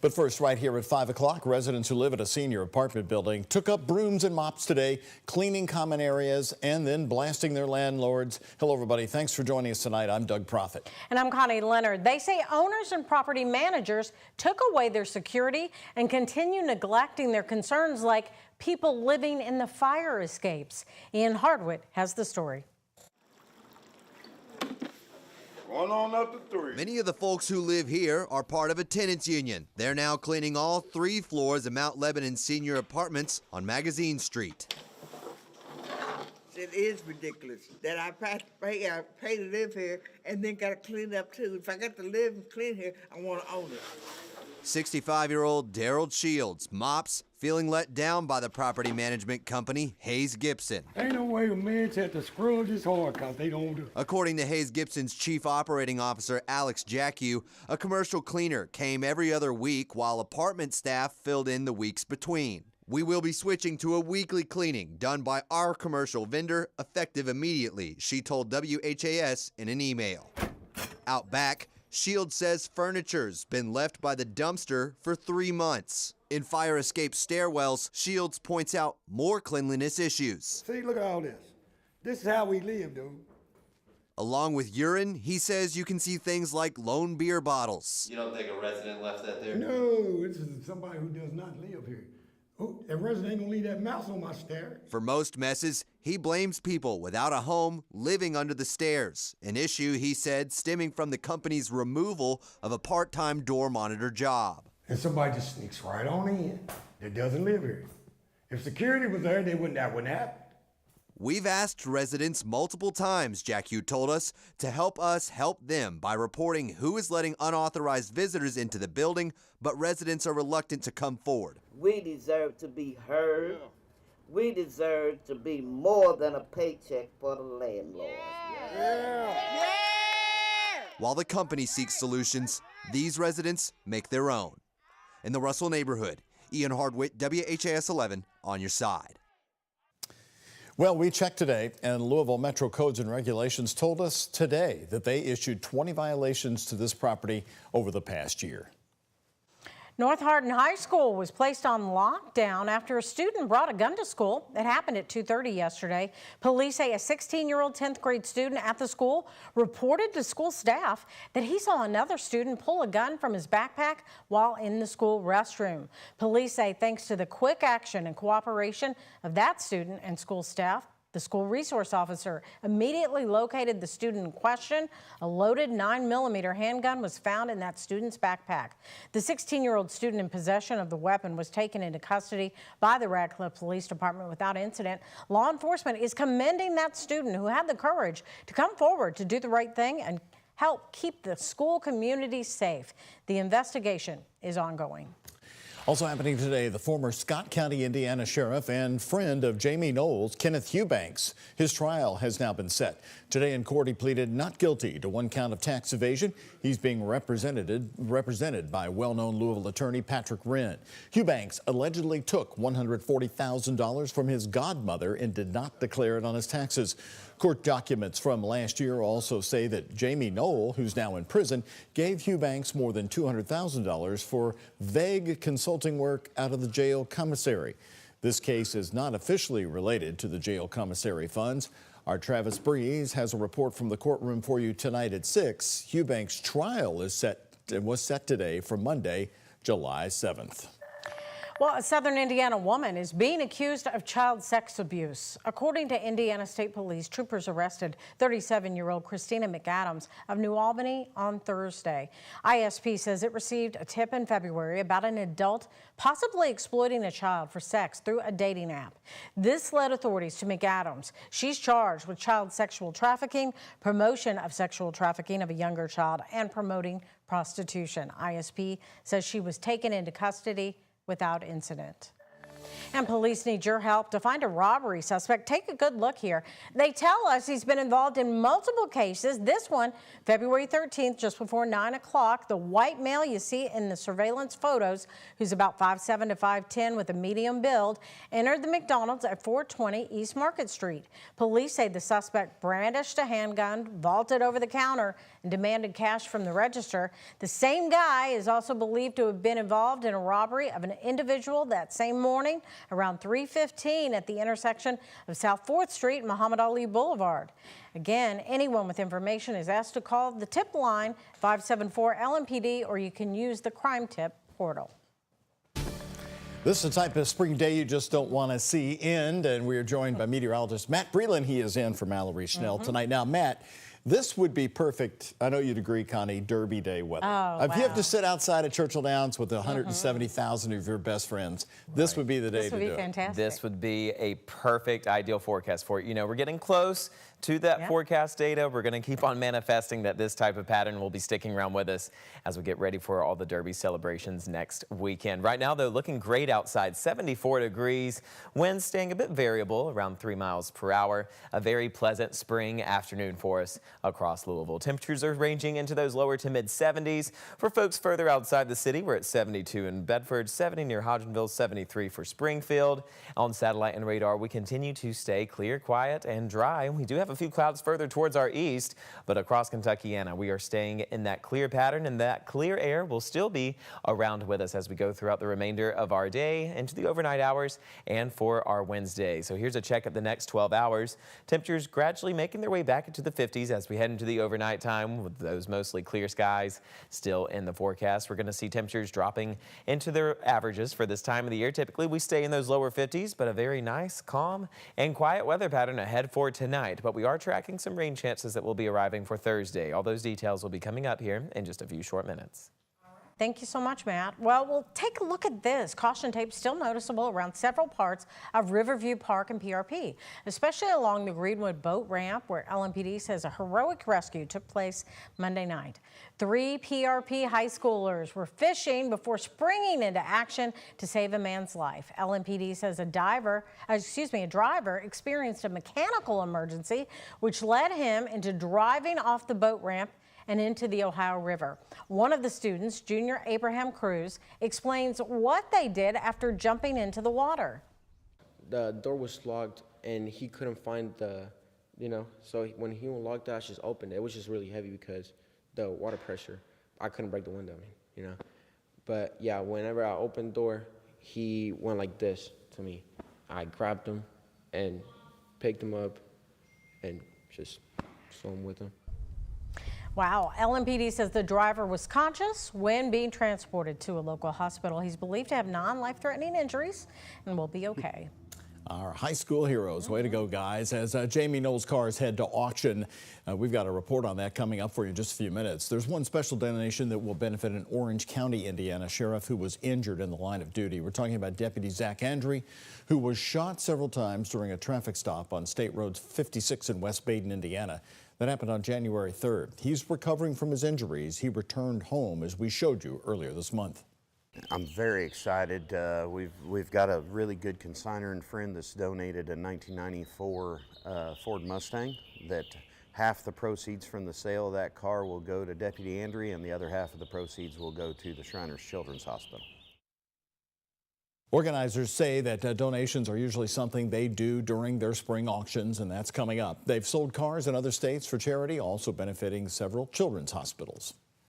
But first, right here at 5 o'clock, residents who live at a senior apartment building took up brooms and mops today, cleaning common areas and then blasting their landlords. Hello, everybody. Thanks for joining us tonight. I'm Doug Profit. And I'm Connie Leonard. They say owners and property managers took away their security and continue neglecting their concerns like people living in the fire escapes. Ian Hardin has the story. Going on up to 3. Many of the folks who live here are part of a tenants union. They're now cleaning all 3 floors of Mount Lebanon senior apartments on Magazine Street. It is ridiculous that I pay to live here and then got to clean up too. If I got to live and clean here, I want to own it. 65-year-old Daryl Shields mops, feeling let down by the property management company Hayes Gibson. Ain't no way a man's had to scrub this hard because they don't do it. According to Hayes Gibson's chief operating officer, Alex Jacku, a commercial cleaner came every other week while apartment staff filled in the weeks between. We will be switching to a weekly cleaning done by our commercial vendor, effective immediately, she told WHAS in an email. Out back, Shields says furniture's been left by the dumpster for 3 months. In fire escape stairwells, Shields points out more cleanliness issues. See, look at all this. This is how we live, dude. Along with urine, he says you can see things like lone beer bottles. You don't think a resident left that there? No, this is somebody who does not live here. Oh, a resident ain't gonna leave that mouse on my stair. For most messes, he blames people without a home living under the stairs, an issue, he said, stemming from the company's removal of a part-time door monitor job. And somebody just sneaks right on in that doesn't live here. If security was there, that wouldn't happen. We've asked residents multiple times, Jacku told us help them by reporting who is letting unauthorized visitors into the building, but residents are reluctant to come forward. We deserve to be heard. We deserve to be more than a paycheck for the landlord. While the company seeks solutions, these residents make their own. In the Russell neighborhood, Ian Hardwick, WHAS 11, on your side. Well, we checked today, and Louisville Metro Codes and Regulations told us today that they issued 20 violations to this property over the past year. North Hardin High School was placed on lockdown after a student brought a gun to school. It happened at 2:30 yesterday. Police say a 16-year-old 10th grade student at the school reported to school staff that he saw another student pull a gun from his backpack while in the school restroom. Police say thanks to the quick action and cooperation of that student and school staff, the school resource officer immediately located the student in question. A loaded 9mm handgun was found in that student's backpack. The 16-year-old student in possession of the weapon was taken into custody by the Radcliffe Police Department without incident. Law enforcement is commending that student who had the courage to come forward to do the right thing and help keep the school community safe. The investigation is ongoing. Also happening today, the former Scott County, Indiana sheriff and friend of Jamie Knowles, Kenneth Eubanks. His trial has now been set. Today in court, he pleaded not guilty to 1 count of tax evasion. He's being represented by well-known Louisville attorney Patrick Wren. Eubanks allegedly took $140,000 from his godmother and did not declare it on his taxes. Court documents from last year also say that Jamie Knoll, who's now in prison, gave Eubanks more than $200,000 for vague consulting work out of the jail commissary. This case is not officially related to the jail commissary funds. Our Travis Breeze has a report from the courtroom for you tonight at 6. Eubanks' trial was set today for Monday, July 7th. Well, a southern Indiana woman is being accused of child sex abuse. According to Indiana State Police, troopers arrested 37-year-old Christina McAdams of New Albany on Thursday. ISP says it received a tip in February about an adult possibly exploiting a child for sex through a dating app. This led authorities to McAdams. She's charged with child sexual trafficking, promotion of sexual trafficking of a younger child, and promoting prostitution. ISP says she was taken into custody without incident. And police need your help to find a robbery suspect. Take a good look here. They tell us he's been involved in multiple cases. This one, February 13th, just before 9 o'clock. The white male you see in the surveillance photos, who's about 5'7" to 5'10" with a medium build, entered the McDonald's at 420 East Market Street. Police say the suspect brandished a handgun, vaulted over the counter, and demanded cash from the register. The same guy is also believed to have been involved in a robbery of an individual that same morning around 3:15 at the intersection of South 4th Street and Muhammad Ali Boulevard. Again, anyone with information is asked to call the tip line 574-LMPD, or you can use the crime tip portal. This is the type of spring day you just don't want to see end, and we're joined by meteorologist Matt Breland. He is in for Mallory Schnell tonight. Now, Matt, this would be perfect, I know you'd agree, Connie, Derby Day weather. If you have to sit outside at Churchill Downs with 170,000 of your best friends, this would be the day to do it. This would be fantastic. This would be a perfect, ideal forecast for it. You know, we're getting close to that forecast data. We're going to keep on manifesting that this type of pattern will be sticking around with us as we get ready for all the Derby celebrations next weekend. Right now, though, looking great outside, 74 degrees, winds staying a bit variable, around 3 miles per hour. A very pleasant spring afternoon for us across Louisville. Temperatures are ranging into those lower to mid 70s. For folks further outside the city, we're at 72 in Bedford, 70 near Hodgenville, 73 for Springfield. On satellite and radar, we continue to stay clear, quiet, and dry. We do have a few clouds further towards our east, but across Kentuckiana, we are staying in that clear pattern, and that clear air will still be around with us as we go throughout the remainder of our day into the overnight hours and for our Wednesday. So here's a check of the next 12 hours. Temperatures gradually making their way back into the 50s as we head into the overnight time with those mostly clear skies still in the forecast. We're going to see temperatures dropping into their averages for this time of the year. Typically, we stay in those lower 50s, but a very nice, calm, and quiet weather pattern ahead for tonight. But we are tracking some rain chances that will be arriving for Thursday. All those details will be coming up here in just a few short minutes. Thank you so much, Matt. Well, we'll take a look at this. Caution tape still noticeable around several parts of Riverview Park and PRP, especially along the Greenwood boat ramp where LMPD says a heroic rescue took place Monday night. 3 PRP high schoolers were fishing before springing into action to save a man's life. LMPD says a driver experienced a mechanical emergency, which led him into driving off the boat ramp and into the Ohio River. One of the students, junior Abraham Cruz, explains what they did after jumping into the water. The door was locked and he couldn't find so when he unlocked that, I just opened it. It was just really heavy because the water pressure, I couldn't break the window, But yeah, whenever I opened the door, he went like this to me. I grabbed him and picked him up and just swam with him. Wow. LMPD says the driver was conscious when being transported to a local hospital. He's believed to have non-life-threatening injuries and will be okay. Our high school heroes. Way to go, guys. As Jamie Knowles' cars head to auction, we've got a report on that coming up for you in just a few minutes. There's one special donation that will benefit an Orange County, Indiana sheriff who was injured in the line of duty. We're talking about Deputy Zach Andry, who was shot several times during a traffic stop on State Road 56 in West Baden, Indiana. That happened on January 3rd. He's recovering from his injuries. He returned home, as we showed you earlier this month. I'm very excited. We've got a really good consignor and friend that's donated a 1994 Ford Mustang. That half the proceeds from the sale of that car will go to Deputy Andry, and the other half of the proceeds will go to the Shriners Children's Hospital. Organizers say that donations are usually something they do during their spring auctions, and that's coming up. They've sold cars in other states for charity, also benefiting several children's hospitals.